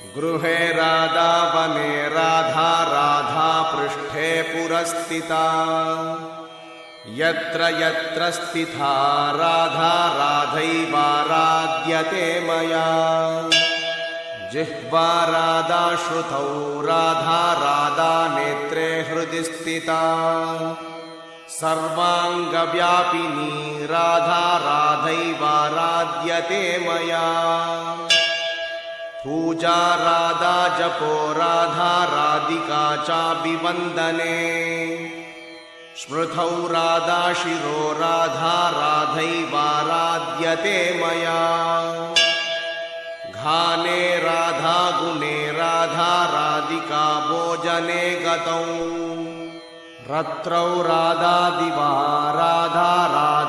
गृहे राधा वने राधा राधा पृष्ठे पुरस्थिता यत्र यत्र स्थिता राधा राधैवाराध्यते मया जिह्वा राधा श्रुतौ राधा राधा नेत्रे हृदि स्थिता सर्वाङ्गव्यापिनी राधा राधैवाराध्यते मया पूजा राधा जपो राधा राधिका चाभिवन्दने स्मृतौ राधा शिरो राधा राधैवाराध्यते मया घाने राधा गुणे राधा राधिका भोजने गतौ रत्रौ राधा दिवा राधा राधा